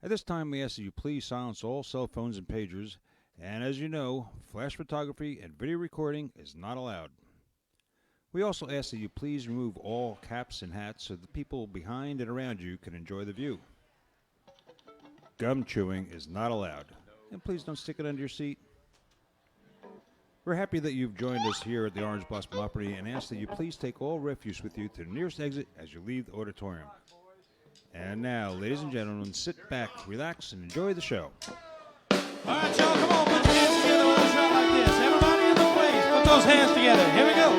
At this time, we ask that you please silence all cell phones and pagers, and as you know, flash photography and video recording is not allowed. We also ask that you please remove all caps and hats so the people behind and around you can enjoy the view. Gum chewing is not allowed, and please don't stick it under your seat. We're happy that you've joined us here at the Orange Blossom Opry and ask that you please take all refuse with you to the nearest exit as you leave the auditorium. And now, ladies and gentlemen, sit back, relax, and enjoy the show. All right, y'all, come on, put your hands together on a shot like this. Everybody in the place, put those hands together. Here we go.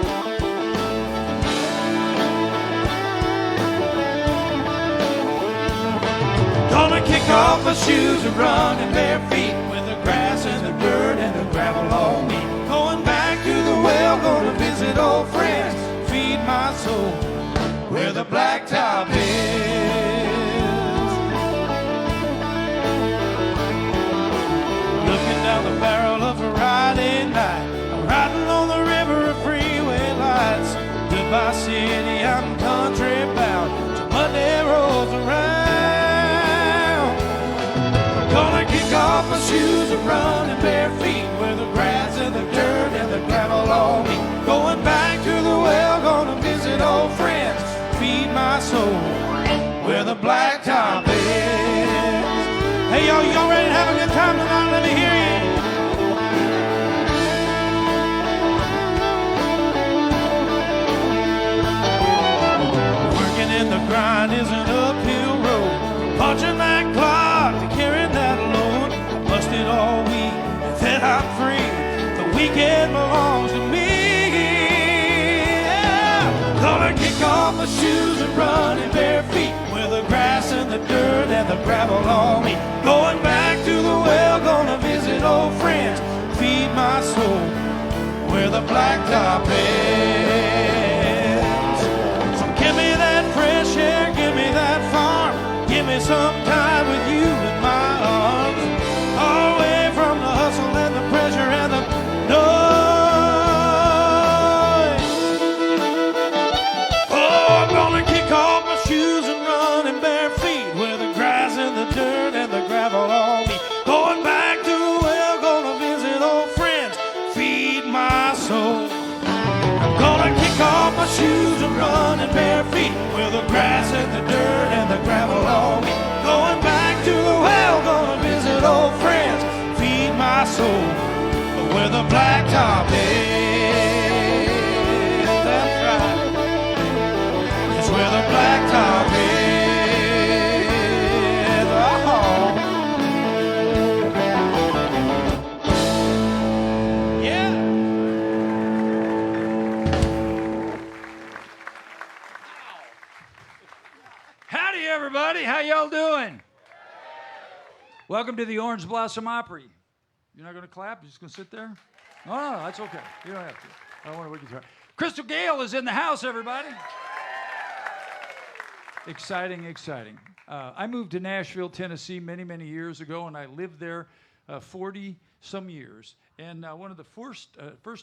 Gonna kick off my shoes and run in bare feet with the grass and the dirt and the gravel on me. Going back to the well, gonna visit old friends, feed my soul where the blacktop is. Down the barrel of a Friday night, I'm riding on the river of freeway lights. Goodbye city, I'm country bound till Monday rolls around. I'm gonna kick off my shoes and run in bare feet where the grass and the dirt and the gravel on me. Going back to the well, gonna visit old friends, feed my soul where the blacktop is. Hey y'all ready to have a good time tonight? Let me hear you. Working in the grind is an uphill road. Punching that clock to carry that load. I busted all week and said I'm free. The weekend belongs to me. Yeah. Gonna kick off my shoes and run in bare feet where the grass and the dirt and the gravel on me. Going back to the well, gonna visit old friends, feed my soul where the blacktop is. So give me that fresh air, give me that farm, give me some time with you in my arms. Away from the hustle and the pressure and the noise. Oh, I'm gonna kick off my shoes and run in bare feet where the grass and the dirt and the gravel on me. Going back to the well, gonna visit old friends, feed my soul. I'm gonna kick off my shoes and run in bare feet where the grass and the dirt and the gravel on me. Going back to the well, gonna visit old friends, feed my soul where the blacktop is. That's right. It's where the blacktop is. Oh. Yeah. Howdy, everybody. How y'all doing? Welcome to the Orange Blossom Opry. You're not going to clap? You're just going to sit there? No, that's okay. You don't have to. I don't want to work you through. Crystal Gale is in the house, everybody. Exciting, exciting. I moved to Nashville, Tennessee many, many years ago, and I lived there 40-some years. And one of the first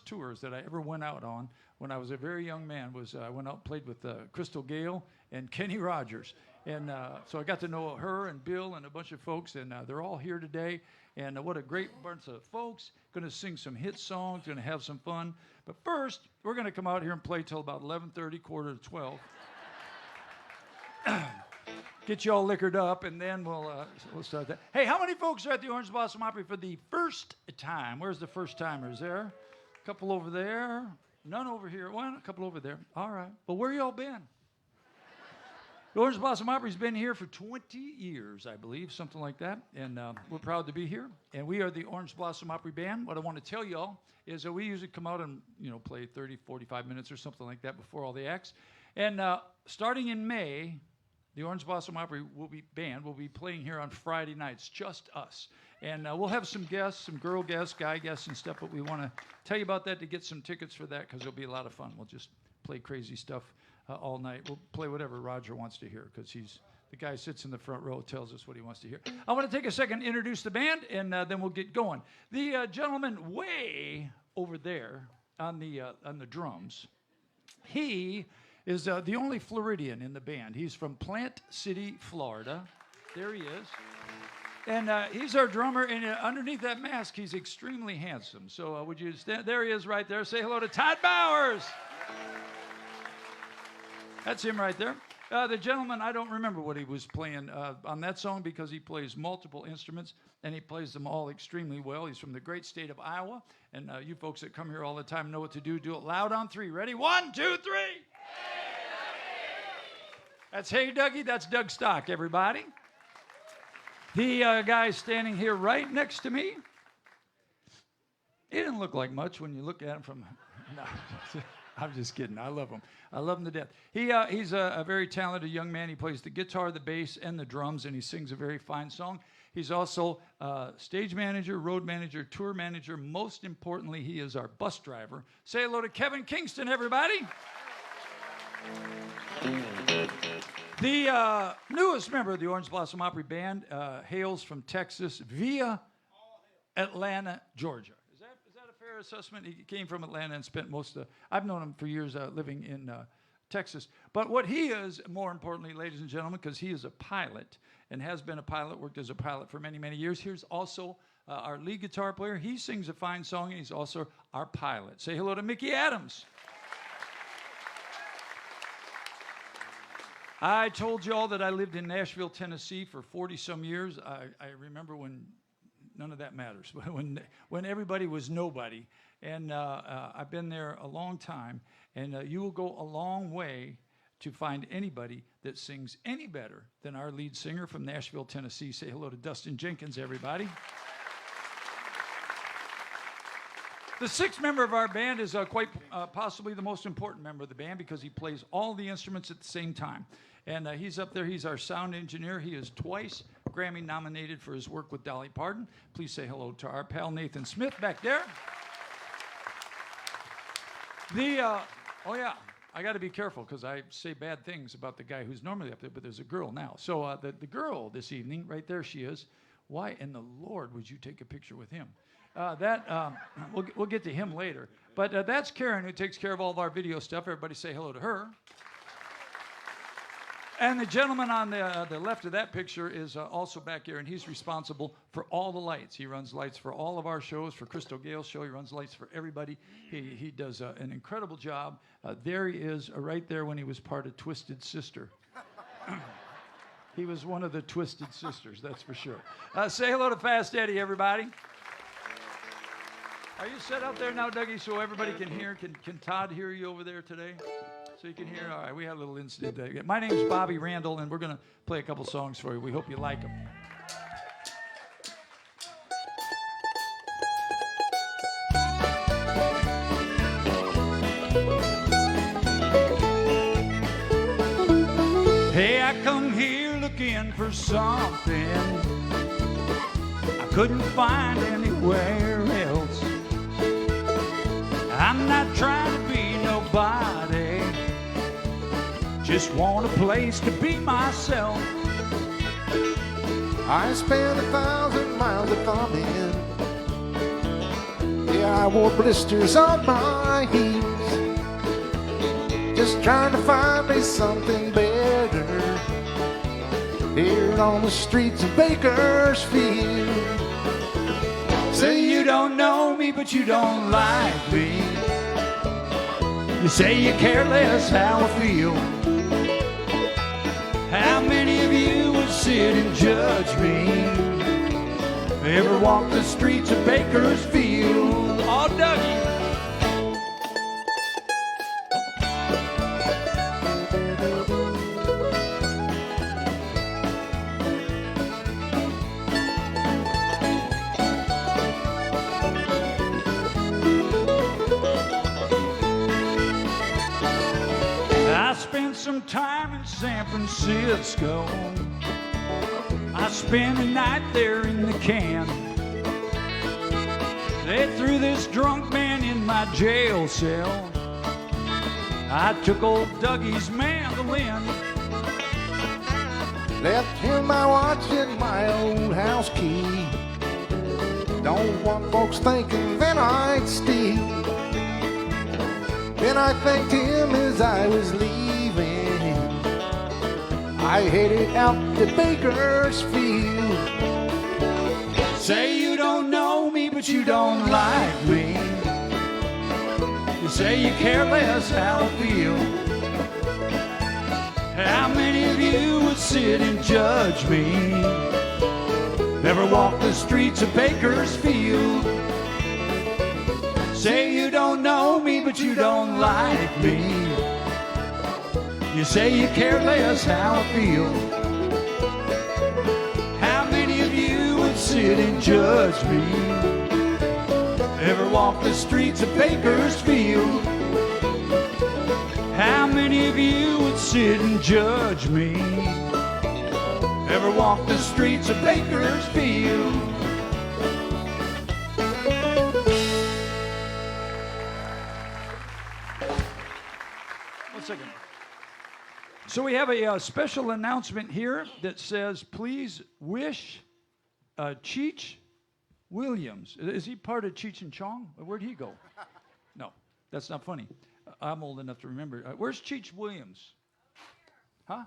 tours that I ever went out on when I was a very young man was I went out and played with Crystal Gale and Kenny Rogers. And so I got to know her and Bill and a bunch of folks, and they're all here today. And what a great bunch of folks. Going to sing some hit songs, going to have some fun. But first, we're going to come out here and play till about 11:30, quarter to 12. Get you all liquored up, and then we'll start that. Hey, how many folks are at the Orange Blossom Opry for the first time? Where's the first timers there? A couple over there. None over here. One, a couple over there. All right. Well, where y'all been? The Orange Blossom Opry's been here for 20 years, I believe, something like that. And we're proud to be here. And we are the Orange Blossom Opry Band. What I want to tell y'all is that we usually come out and, play 30, 45 minutes or something like that before all the acts. And starting in May, the Orange Blossom Opry Band will be playing here on Friday nights, just us. And we'll have some guests, some girl guests, guy guests and stuff, but we want to tell you about that to get some tickets for that because it'll be a lot of fun. We'll just play crazy stuff all night. We'll play whatever Roger wants to hear because he's the guy sits in the front row, tells us what he wants to hear. I want to take a second to introduce the band, and then we'll get going. The gentleman way over there on the drums, he is the only Floridian in the band. He's from Plant City, Florida. There he is. And he's our drummer, and underneath that mask, he's extremely handsome. So would you stand? There he is right there. Say hello to Todd Bowers. That's him right there. The gentleman, I don't remember what he was playing on that song because he plays multiple instruments, and he plays them all extremely well. He's from the great state of Iowa, and you folks that come here all the time know what to do. Do it loud on 3. Ready? 1, 2, 3. Hey, that's Hey Dougie. That's Doug Stock, everybody. The guy standing here right next to me, he didn't look like much when you look at him from... No, I'm just kidding. I love him. I love him to death. He's a very talented young man. He plays the guitar, the bass, and the drums, and he sings a very fine song. He's also stage manager, road manager, tour manager. Most importantly, he is our bus driver. Say hello to Kevin Kingston, everybody. The newest member of the Orange Blossom Opry Band hails from Texas via Atlanta, Georgia. Is that a fair assessment? He came from Atlanta and spent most of I've known him for years living in Texas. But what he is, more importantly, ladies and gentlemen, because he is a pilot and has been a pilot, worked as a pilot for many, many years. Here's also our lead guitar player. He sings a fine song, and he's also our pilot. Say hello to Mickey Adams. I told you all that I lived in Nashville, Tennessee for 40-some years. I remember when none of that matters, but when everybody was nobody. And I've been there a long time, and you will go a long way to find anybody that sings any better than our lead singer from Nashville, Tennessee. Say hello to Dustin Jenkins, everybody. The sixth member of our band is quite possibly the most important member of the band because he plays all the instruments at the same time. And he's up there. He's our sound engineer. He is twice Grammy nominated for his work with Dolly Parton. Please say hello to our pal Nathan Smith back there. Oh yeah, I got to be careful because I say bad things about the guy who's normally up there, but there's a girl now. So the girl this evening, right there she is. Why in the Lord would you take a picture with him? We'll get to him later. But that's Karen, who takes care of all of our video stuff. Everybody say hello to her. And the gentleman on the left of that picture is also back here, and he's responsible for all the lights. He runs lights for all of our shows, for Crystal Gale's show. He runs lights for everybody. He does an incredible job. There he is, right there when he was part of Twisted Sister. He was one of the Twisted Sisters, that's for sure. Say hello to Fast Eddie, everybody. Are you set up there now, Dougie, so everybody can hear? Can Todd hear you over there today? So you can hear? All right, we had a little incident there. My name's Bobby Randall, and we're going to play a couple songs for you. We hope you like them. Hey, I come here looking for something I couldn't find anywhere else. I'm not trying to be nobody, just want a place to be myself. I spent 1,000 miles of farming. Yeah, I wore blisters on my heels, just trying to find me something better here on the streets of Bakersfield. Say you don't know me, but you don't like me. You say you care less how I feel. How many of you would sit and judge me? Ever walk the streets of Bakersfield? Oh, Dougie. Some time in San Francisco. I spent a night there in the can. They threw this drunk man in my jail cell. I took old Dougie's mandolin, left him my watch and my old house key. Don't want folks thinking that I'd steal. Then I thanked him as I was leaving. I headed out to Bakersfield. Say you don't know me, but you don't like me. You say you care less how I feel. How many of you would sit and judge me? Never walk the streets of Bakersfield. Say you don't know me, but you don't like me. You say you care less how I feel. How many of you would sit and judge me? Ever walk the streets of Bakersfield? How many of you would sit and judge me? Ever walk the streets of Bakersfield? 1 second. So we have a special announcement here that says, please wish Cheech Williams. Is he part of Cheech and Chong? Where'd he go? No, that's not funny. I'm old enough to remember. Where's Cheech Williams? Huh?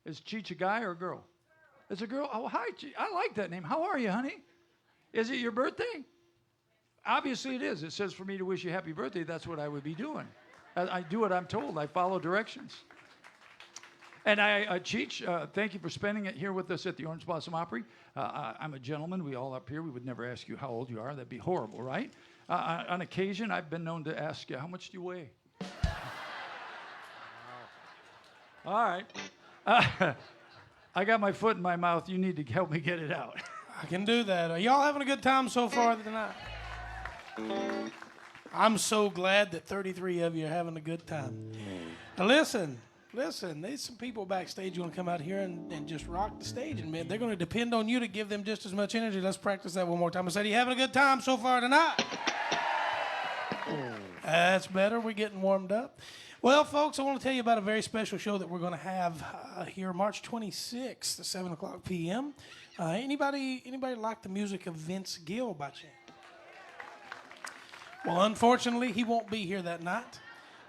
Is Cheech a guy or a girl? It's a girl. Oh, hi, Cheech. I like that name. How are you, honey? Is it your birthday? Obviously it is. It says for me to wish you happy birthday. That's what I would be doing. I do what I'm told. I follow directions. And Cheech, thank you for spending it here with us at the Orange Blossom Opry. I'm a gentleman. We all up here, we would never ask you how old you are. That'd be horrible, right? On occasion, I've been known to ask you, how much do you weigh? All right. I got my foot in my mouth. You need to help me get it out. I can do that. Are y'all having a good time so far tonight? I'm so glad that 33 of you are having a good time. Now listen, there's some people backstage who want to come out here and just rock the stage, and man, they're going to depend on you to give them just as much energy. Let's practice that one more time. I said, are you having a good time so far tonight? That's better. We're getting warmed up. Well, folks, I want to tell you about a very special show that we're going to have here March 26th at 7 o'clock p.m. Anybody like the music of Vince Gill by chance? Well, unfortunately, he won't be here that night.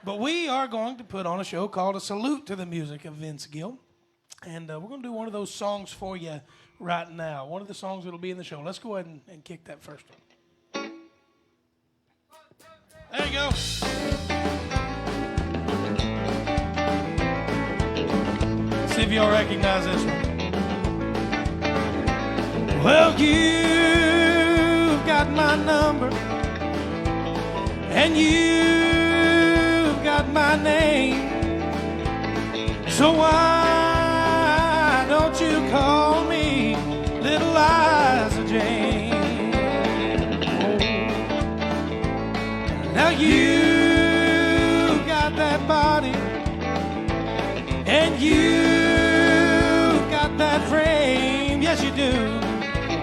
But we are going to put on a show called A Salute to the Music of Vince Gill. And we're going to do one of those songs for you right now. One of the songs that will be in the show. Let's go ahead and kick that first one. There you go. See if y'all recognize this one. Well, you've got my number, and you've got my name, so why don't you call me Little Liza Jane? Oh. Now you've got that body, and you've got that frame, yes you do.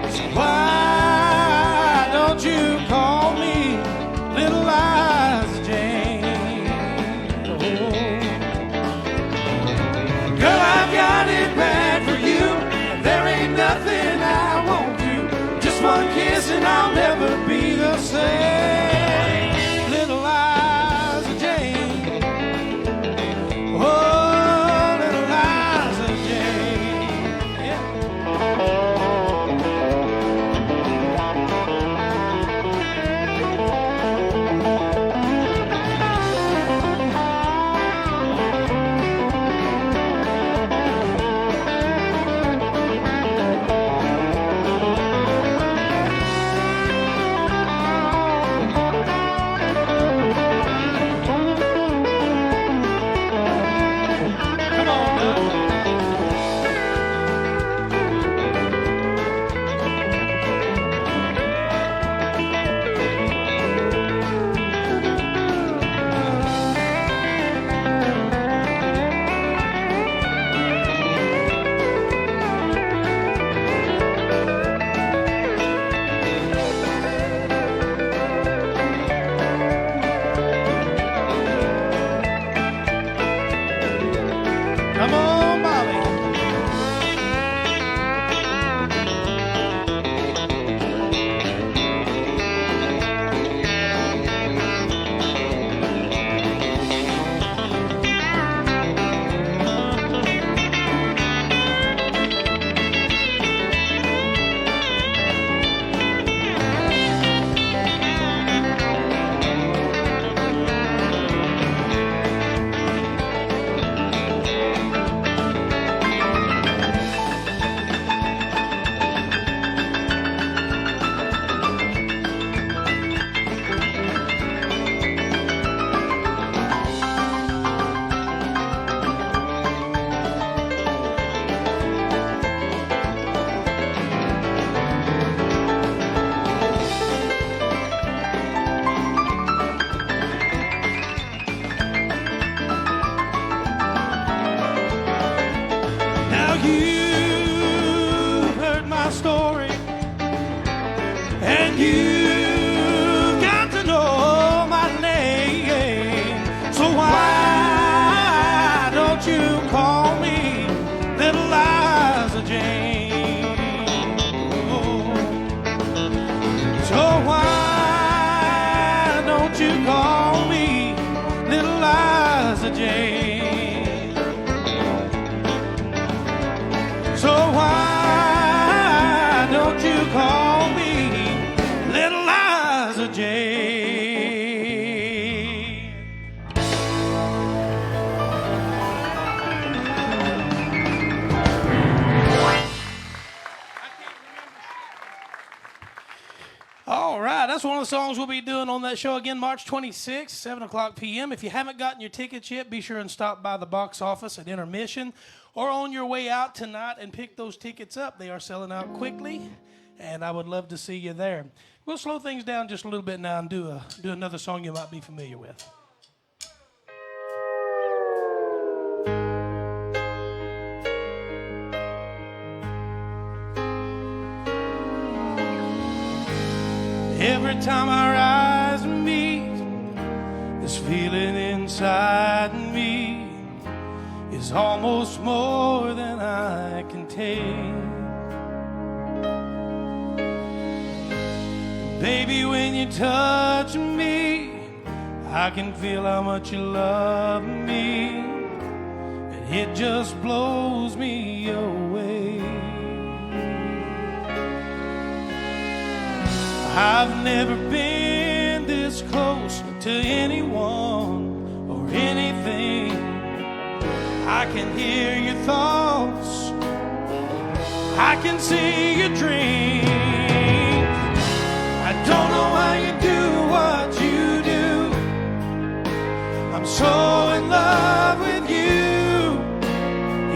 So why don't you call me Little Liza Jane? Oh. Girl, I've got it bad for you. There ain't nothing I won't do. Just one kiss and I'll never be the same. Little Liza Jane. Oh, Little Liza. You've heard my story, and you've got to know my name. So why don't you call me Little Liza Jane? Oh. So why don't you call me Little Liza Jane? So why don't you call me Little Liza Jane? All right, that's one of the songs we'll be doing on that show again, March 26th, 7 o'clock p.m. If you haven't gotten your tickets yet, be sure and stop by the box office at intermission or on your way out tonight and pick those tickets up. They are selling out quickly, and I would love to see you there. We'll slow things down just a little bit now and do another song you might be familiar with. Every time our eyes meet, this feeling inside me is almost more than I can take. Baby, when you touch me, I can feel how much you love me, and it just blows me away. I've never been this close to anyone or anything. I can hear your thoughts, I can see your dreams. I don't know how you do what you do. I'm so in love with you.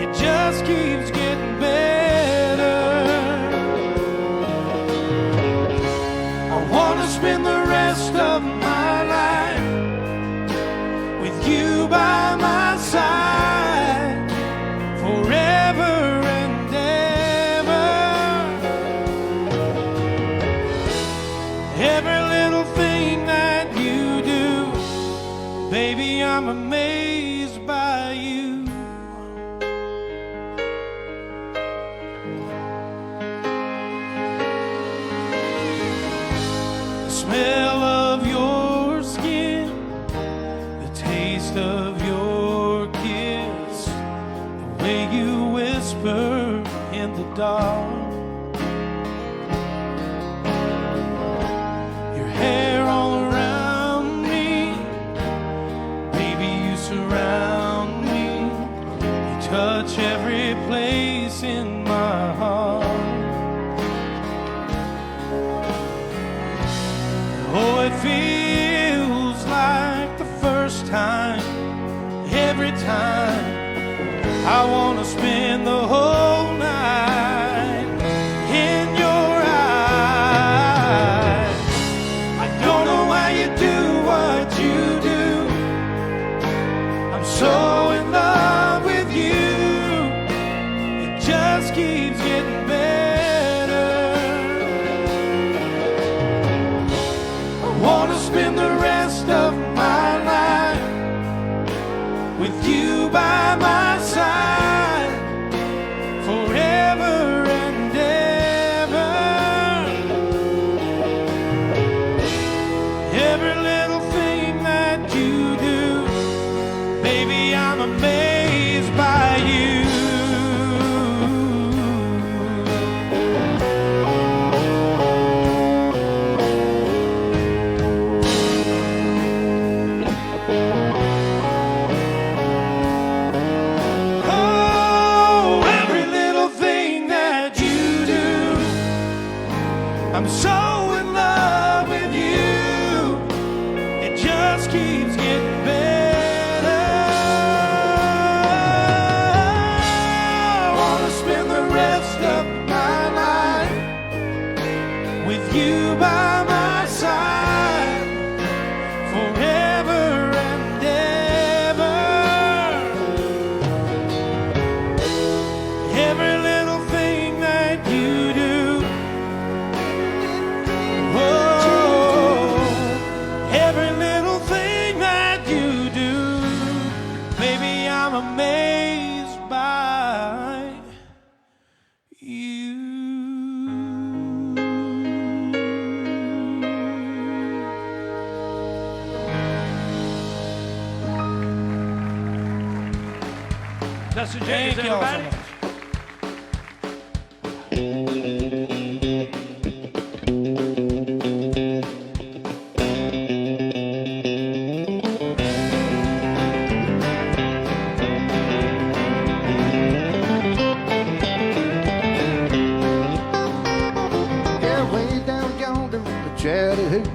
It just keeps getting better. I want to spend the rest of my life with you by my side forever and ever. Every little thing that you do, baby, I'm amazed by you. The smell of your skin, the taste of your kiss, the way you whisper in the dark, your hair all around me, baby, you surround me, you touch every place in my heart. Oh, it feels like the first time, every time. I want to spend the whole night in your eyes. I don't know why you do what you do. I'm so in love with you. It just keeps getting better. I want to spend the rest of my life with you by my side forever and ever. Every little thing that you do, baby, I'm amazed by you. Oh, every little thing that you do, I'm so in love with you. It just keeps getting better. I want to spend the rest of my life with you by my side forever and ever. Every That's the Thank jingles, you all so everybody. much. Yeah, way down yonder in the Chattahoochee,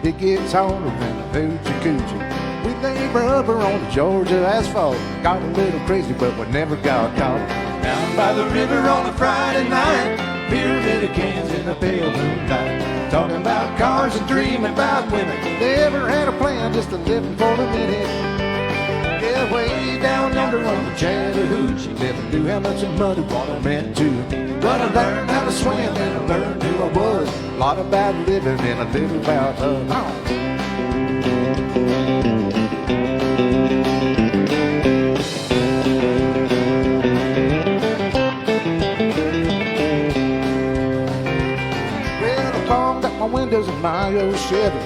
it gets harder than a hoochie coochie. We lay rubber on the Georgia asphalt, got a little crazy, but we never got caught. Down by the river on a Friday night, pyramid of cans in the pale moonlight, talking about cars and dreaming about women. Never had a plan, just a living for the minute. Yeah, way down yonder on the Chattahoochee, never knew how much of muddy water meant to me. But I learned how to swim and I learned who I was. A lot about living and a little about love. Well, I fogged up my windows in my old Chevy.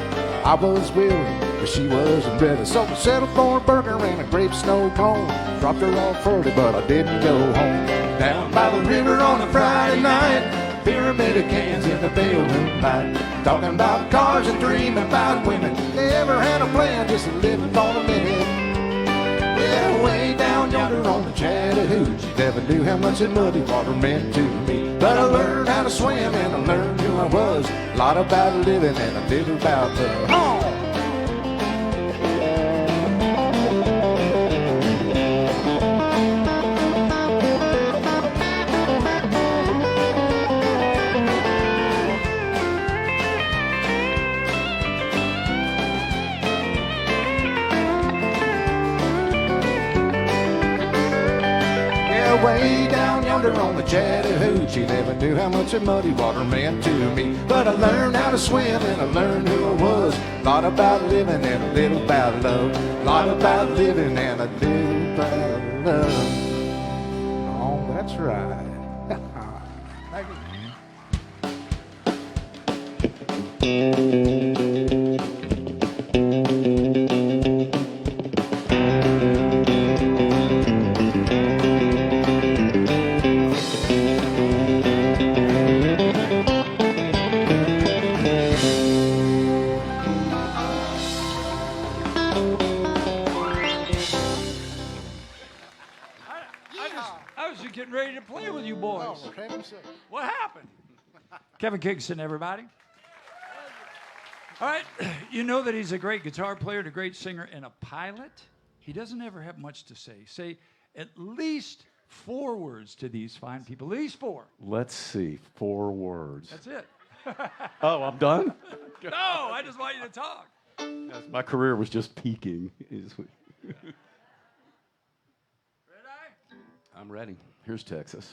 I was willing, but she wasn't ready. So I settled for a burger and a grape snow cone. Dropped her off early, but I didn't go home. Down by the river on a Friday night, pyramid of cans in the pale moonlight, talking about cars and dreaming about women. Never had a plan, just living for the minute. Yeah, way down yonder on the Chattahoochee, never knew how much that muddy water meant to me. But I learned how to swim and I learned who I was. A lot about living and a little about love. Oh! Way down yonder on the Chattahoochee, never knew how much that muddy water meant to me. But I learned how to swim and I learned who I was. A lot about living and a little about love. A lot about living and a little about love. Oh, that's right. Thank you. I was just getting ready to play with you boys. Oh, for heaven's sake. What happened? Kevin Kingston, everybody. All right, you know that he's a great guitar player, and a great singer, and a pilot. He doesn't ever have much to say. Say at least 4 words to these fine people. At least 4. Let's see, 4 words. That's it. Oh, I'm done? No, I just want you to talk. My career was just peaking. Ready? I'm ready. Here's Texas.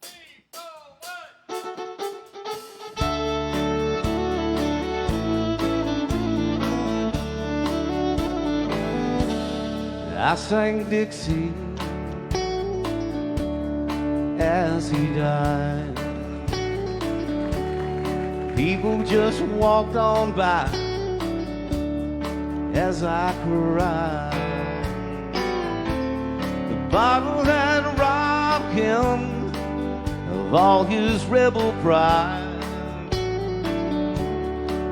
3, 2, 1. I sang Dixie as he died. People just walked on by as I cried. The bottle had robbed him of all his rebel pride.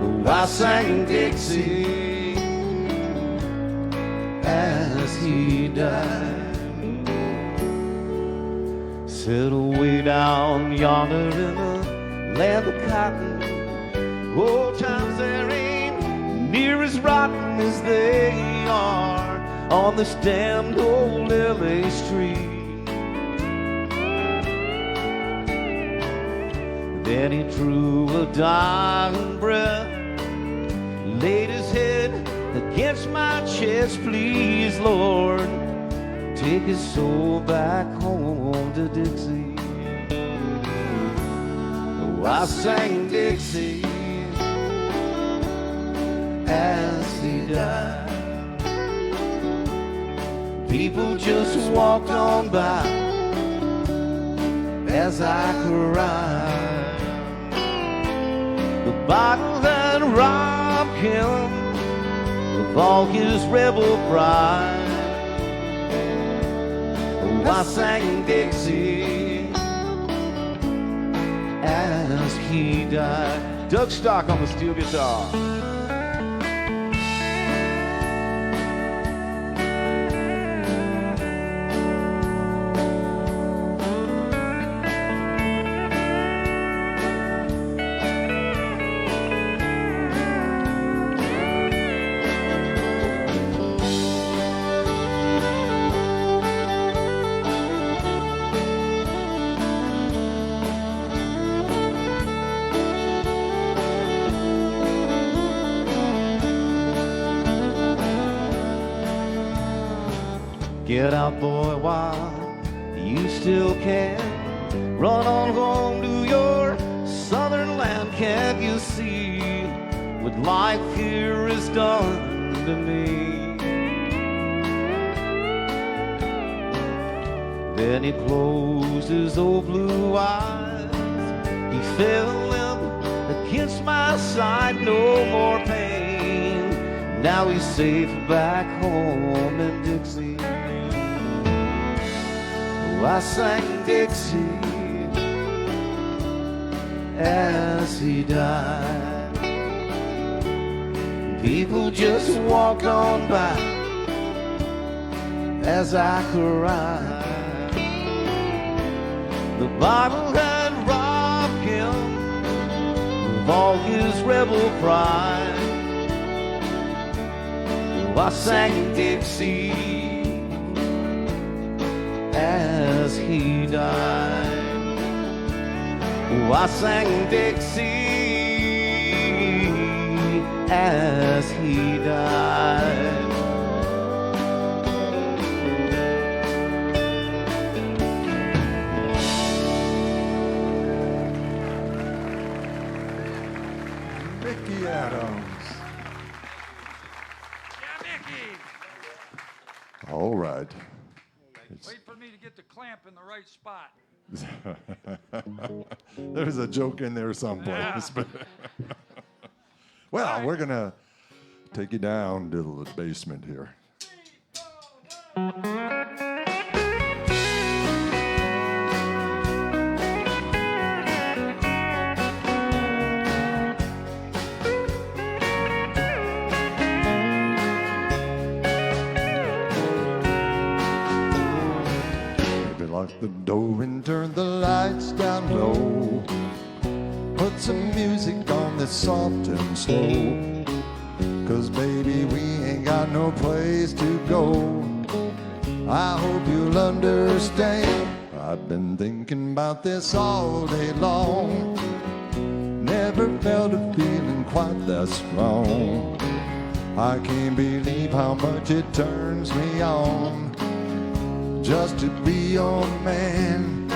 Oh, I sang Dixie as he died. Settled way down yonder in the land of cotton. Old times there ain't near as rotten as they are on this damned old LA street. Then he drew a dying breath, laid his head against my chest. Please, Lord, take his soul back home to Dixie. Oh, I sang Dixie as he died. People just walked on by as I cried. The bottle that robbed him of all his rebel pride. Oh, I sang Dixie as he died. Doug Stock on the steel guitar. Get out, boy, while you still can. Run on home to your southern land. Can't you see what life here has done to me? Then he closed his old blue eyes. He fell limp against my side. No more pain. Now he's safe back home in Dixie. I sang Dixie as he died. People just walked on by as I cried. The Bible had robbed him of all his rebel pride. I sang Dixie as he died. Oh, I sang Dixie as he died. Mickey Adams. Yeah, Mickey. All right. Wait for me to get the clamp in the right spot. There's a joke in there someplace. But well, we're going to take you down to the basement here. Lock the door and turn the lights down low. Put some music on that's soft and slow. 'Cause baby, we ain't got no place to go. I hope you'll understand. I've been thinking about this all day long. Never felt a feeling quite that strong. I can't believe how much it turns me on just to be your man.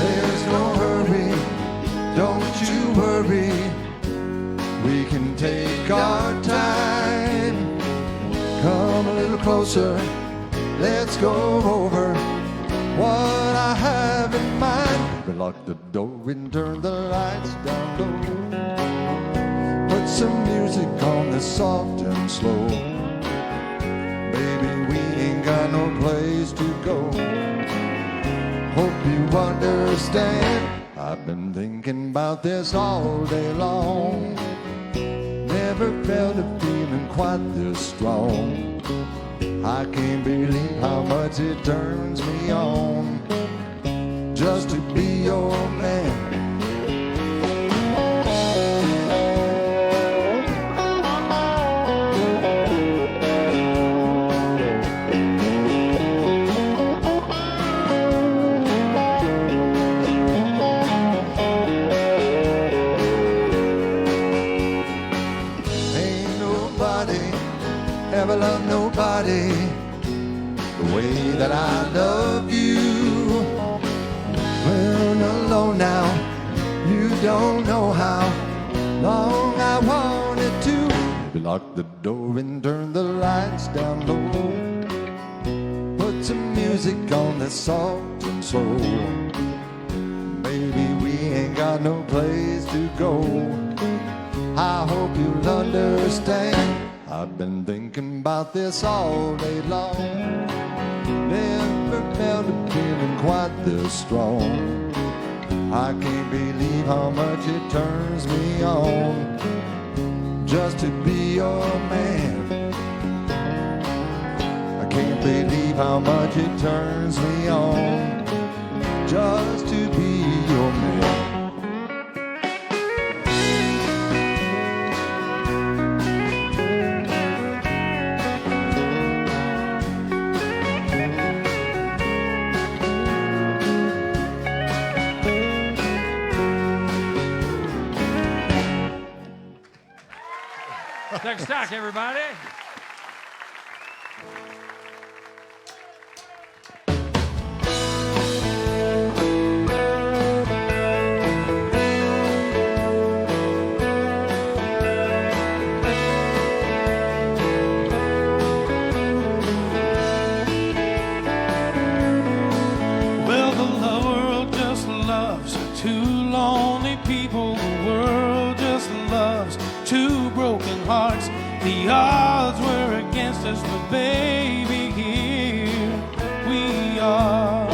There's no hurry, don't you worry. We can take our time. Come a little closer, let's go over what I have in mind. We lock the door and turn the lights down low. Put some music on that's soft and slow. Baby, we ain't got no place to go. Hope you understand. I've been thinking about this all day long. Never felt a feeling quite this strong. I can't believe how much it turns me on just to be your man. Ever love nobody the way that I love you. We're alone now, you don't know how long I wanted to. We lock the door and turn the lights down low. Put some music on that's soft and slow. Baby, we ain't got no place to go. I hope you'll understand. I've been thinking about this all day long. Never felt a feeling quite this strong. I can't believe how much it turns me on just to be your man. I can't believe how much it turns me on just to be your man. Take stock, everybody. Well, the world just loves two lonely people. The world just loves two broken hearts. The odds were against us, but baby, here we are.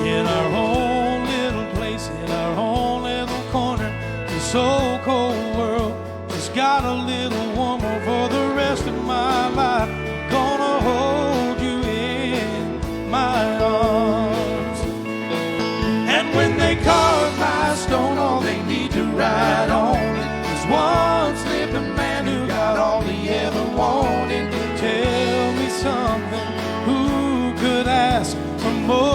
In our own little place, in our own little corner. The so-called world just got a little warmer for the rest of my life. Gonna hold you in my arms. And when they carve my stone, all they need to write on it is once lived a man who got all he ever wanted. Tell me something, who could ask for more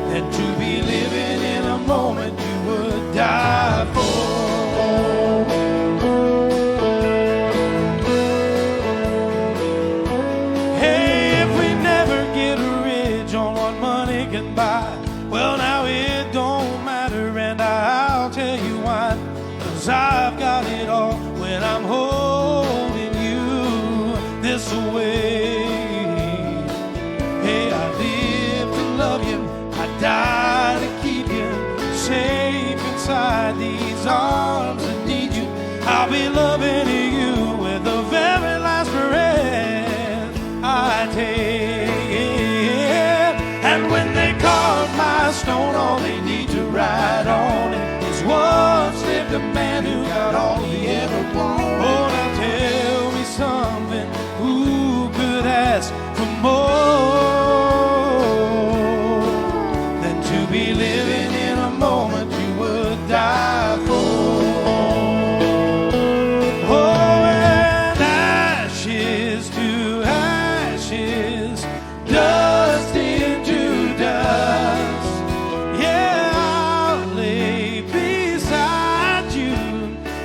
than to be living in a moment you would die for? Hey, if we never get rich on what money can buy, well, now it don't matter, and I'll tell you why. 'Cause I've got it all when I'm holding you this way. Hey, I live to love you, I die to keep you safe inside these arms that need you. I'll be loving you with the very last breath I take. And when they carve my stone, all they need to write on it is once lived a man who got all he ever wanted. Oh, now tell me something, who could ask for more than to be living in a moment you would die for? Oh, and ashes to ashes, dust into dust. Yeah, I'll lay beside you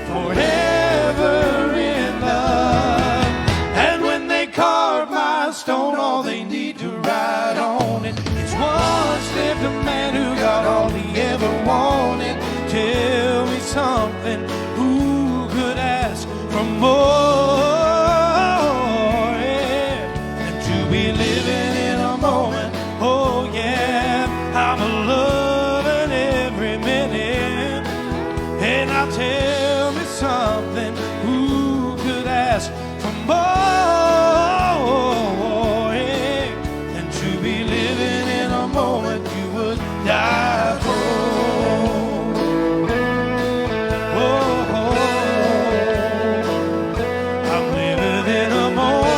forever in love. And when they carve my stone, all they need to write on it is once lived a man who got all he ever wanted. Tell me something, who could ask for more? And to be living in a moment, oh yeah, I'm loving every minute. And now tell me something, who could ask for more? Yeah, and to be living in a moment you would die for. I'm living in a moment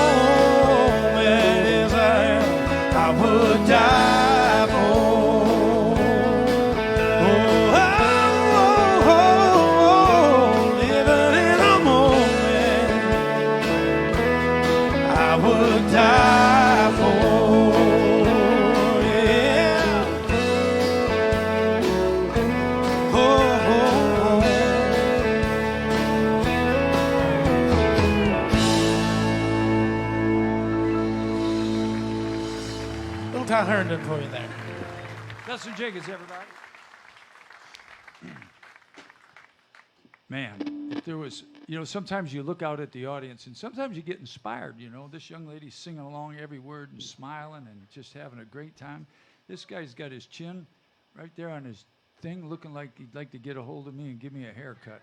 as I would die for. Living in a moment I would die for. Yeah. Little Ty Herndon for you there. Dustin Jenkins, everybody. Man, if there was, sometimes you look out at the audience and sometimes you get inspired, This young lady's singing along every word and smiling and just having a great time. This guy's got his chin right there on his thing looking like he'd like to get a hold of me and give me a haircut.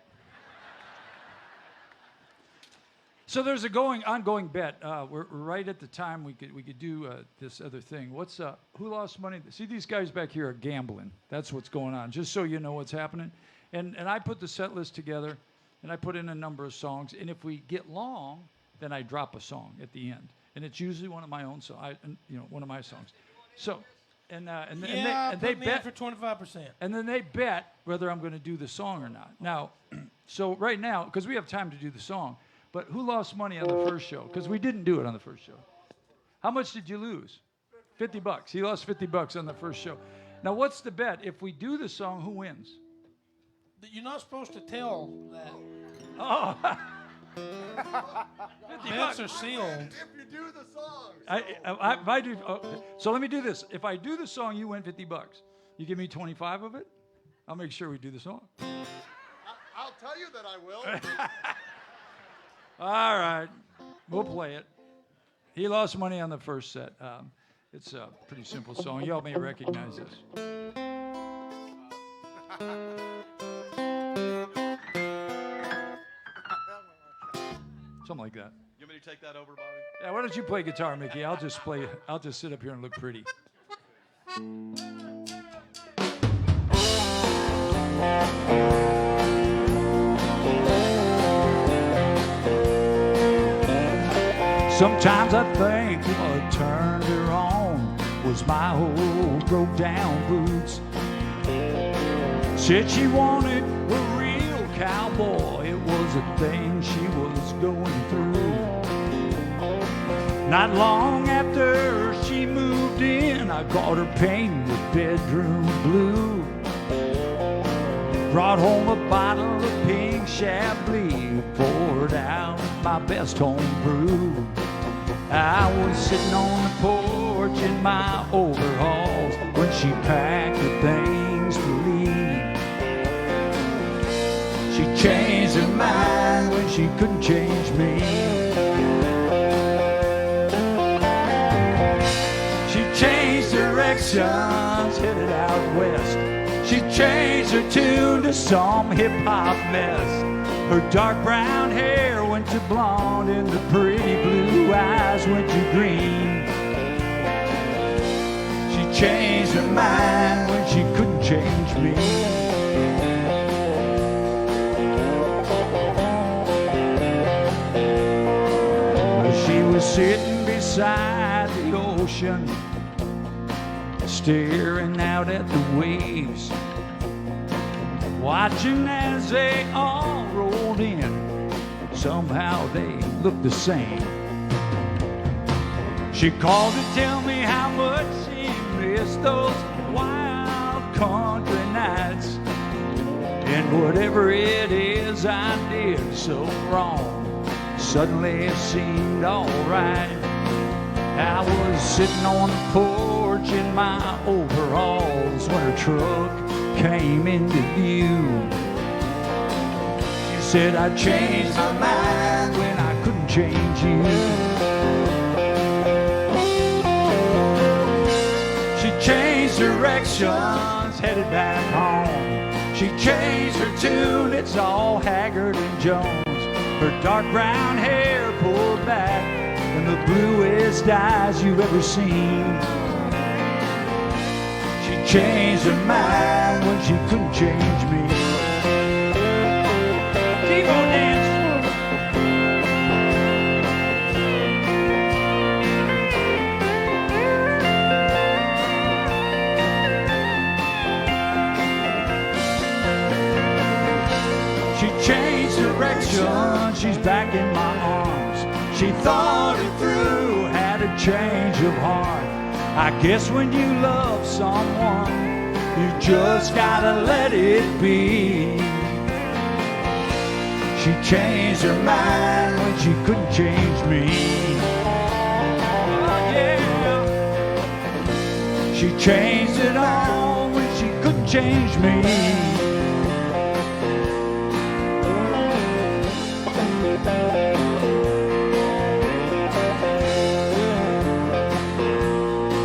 So there's a ongoing bet. We're right at the time we could do this other thing. What's who lost money? See, these guys back here are gambling. That's what's going on. Just so you know what's happening. And I put the set list together, and I put in a number of songs. And if we get long, then I drop a song at the end, and it's usually one of my own one of my songs. So, and they bet for 25%. And then they bet whether I'm going to do the song or not. Now, so right now, because we have time to do the song. But who lost money on the first show? Because we didn't do it on the first show. How much did you lose? $50. He lost $50 on the first show. Now, what's the bet? If we do the song, who wins? You're not supposed to tell that. Oh. Bets are sealed. If you do the song. If I do, so let me do this. If I do the song, you win $50. You give me 25 of it? I'll make sure we do the song. I'll tell you that I will. All right, we'll play it. He lost money on the first set. It's a pretty simple song. Y'all may recognize this. Something like that. You want me to take that over, Bobby? Yeah, why don't you play guitar, Mickey? I'll just sit up here and look pretty. Sometimes I think what turned her on was my old broke down boots. Said she wanted a real cowboy. It was a thing she was going through. Not long after she moved in, I caught her painting the bedroom blue. Brought home a bottle of pink Chablis, poured out my best home brew. I was sitting on the porch in my overalls when she packed her things to leave. She changed her mind when she couldn't change me. She changed directions, headed out west. She changed her tune to some hip-hop mess. Her dark brown hair went to blonde and the pretty blue eyes went to green. She changed her mind when she couldn't change me. She was sitting beside the ocean, staring out at the waves, watching as they all rolled in. Somehow they looked the same. She called to tell me how much she missed those wild country nights. And whatever it is I did so wrong, suddenly it seemed alright. I was sitting on the porch in my overalls when her truck came into view. She said, I changed my mind when I couldn't change you. She changed directions, headed back home. She changed her tune, it's all Haggard and Jones. Her dark brown hair pulled back and the bluest eyes you've ever seen. She changed her mind when she couldn't change me. Keep on dancing. She changed direction, she's back in my arms. She thought it through, had a change of heart. I guess when you love someone, you just gotta let it be. She changed her mind when she couldn't change me. Oh, yeah. She changed it all when she couldn't change me.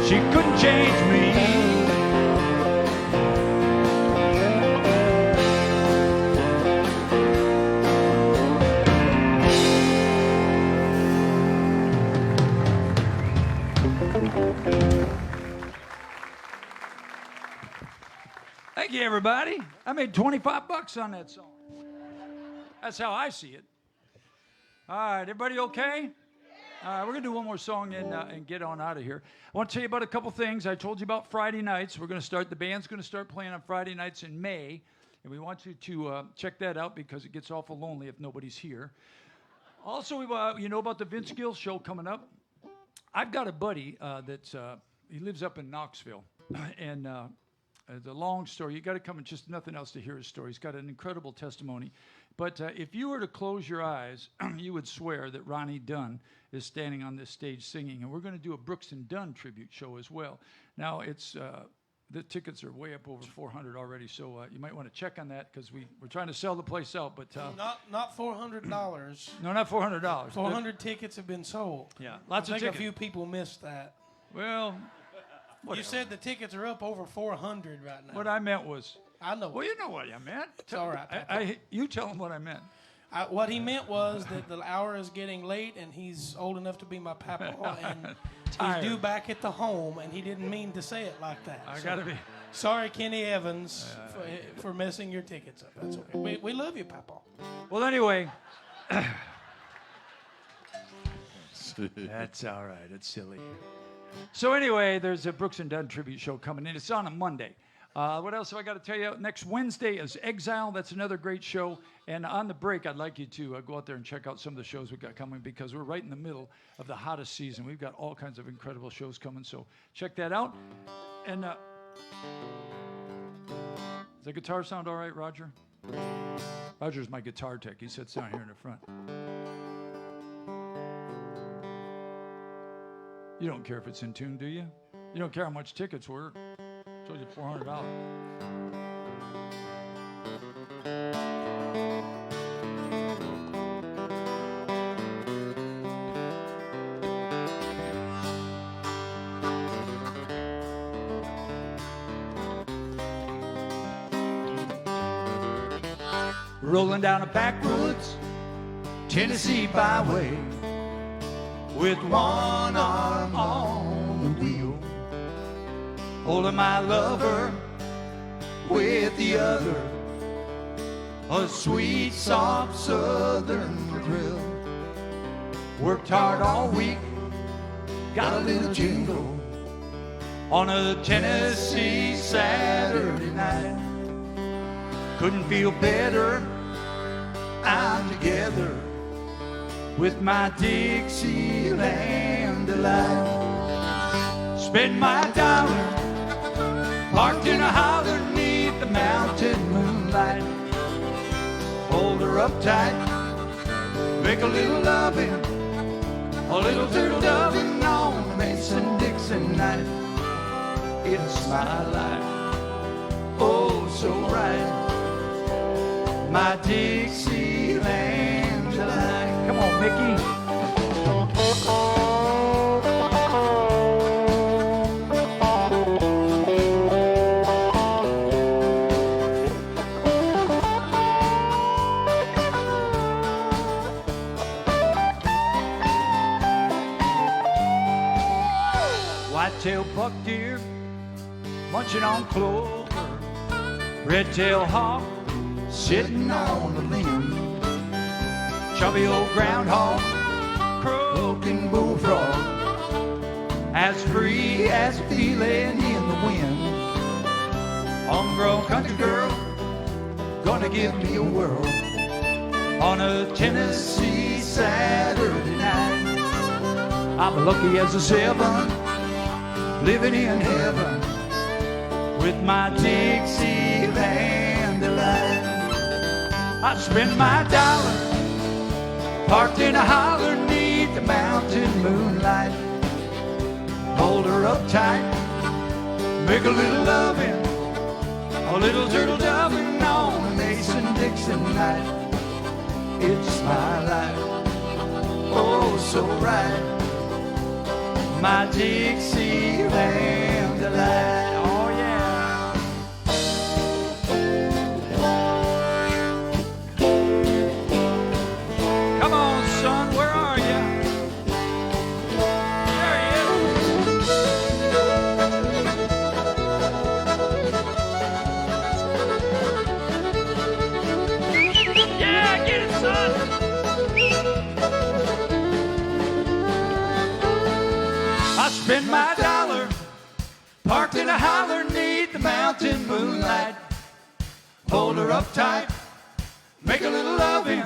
She couldn't change me. everybody. I made $25 on that song. That's how I see it. All right, everybody okay? We're going to do one more song and get on out of here. I want to tell you about a couple things. I told you about Friday nights. The band's going to start playing on Friday nights in May. And we want you to check that out because it gets awful lonely if nobody's here. Also, you know about the Vince Gill show coming up. I've got a buddy he lives up in Knoxville. And the long story, you got to come and just nothing else to hear his story. He's got an incredible testimony. But if you were to close your eyes, you would swear that Ronnie Dunn is standing on this stage singing. And we're going to do a Brooks and Dunn tribute show as well. Now, the tickets are way up over 400 already, so you might want to check on that because we're trying to sell the place out. But not $400. No, not $400. 400 tickets have been sold. Yeah, lots of I think tickets. a few people missed that. Well, you said the tickets are up over 400 right now. what I meant was, I know. well, you know what I meant. It's all right. You tell him what I meant. What he meant was that the hour is getting late, and he's old enough to be my papa, and Tired. he's due back at the home, and he didn't mean to say it like that. I got to be. Sorry, Kenny Evans, for messing your tickets up. That's okay. We love you, Papa. Well, anyway. That's all right. It's silly. So anyway, there's a Brooks and Dunn tribute show coming in. It's on a Monday. What else have I got to tell you? Next Wednesday is Exile. That's another great show. And on the break, I'd like you to go out there and check out some of the shows we've got coming because we're right in the middle of the hottest season. We've got all kinds of incredible shows coming. So check that out. And does the guitar sound all right, Roger? Roger's my guitar tech. He sits down here in the front. You don't care if it's in tune, do you? You don't care how much tickets were. I told you $400. Rolling down a backwoods Tennessee byway with one arm on the wheel, holding my lover with the other, a sweet, soft southern thrill. Worked hard all week, got a little jingle on a Tennessee Saturday night. Couldn't feel better, I'm together with my Dixieland delight. Spend my dollar parked in a holler neath the mountain moonlight. Hold her up tight, make a little loving, a little turtle doving on a Mason-Dixon night. It's my life, oh so right, my Dixieland delight. Come on, Mickey. White-tail buck deer munching on clover, red-tail hawk sitting on the limb, chubby old groundhog, croaking bullfrog, as free as a feeling in the wind. Homegrown country girl, gonna give me a whirl on a Tennessee Saturday night. I'm lucky as a seven, living in heaven with my Dixieland delight. I spend my dollar parked in a holler neath the mountain moonlight. Hold her up tight, make a little loving, a little turtle doving on a Mason-Dixon night. It's my life, oh so right, my Dixieland delight. Oh yeah. Come on, son, where are you? There he is. spend my dollar, parked in a holler 'neath the mountain moonlight. Hold her up tight, make a little loving,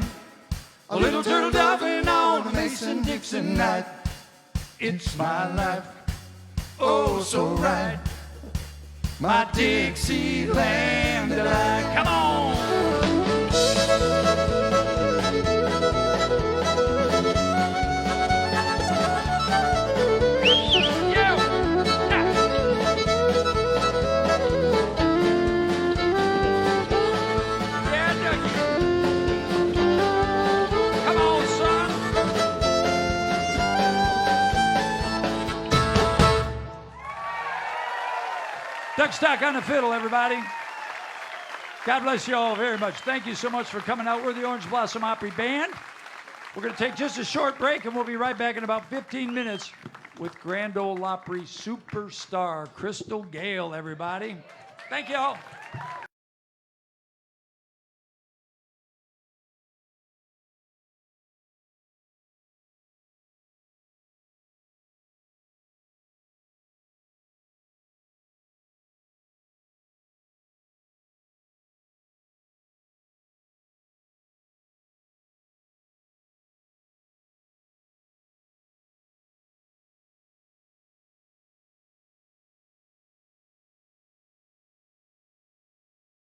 a little turtle doving on a Mason-Dixon night. It's my life, oh so right, my Dixieland delight. Come on! Duck Stock on the fiddle, everybody. God bless you all very much. Thank you so much for coming out. We're the Orange Blossom Opry Band. We're going to take just a short break, and we'll be right back in about 15 minutes with Grand Ole Opry superstar Crystal Gale, everybody. Thank you all.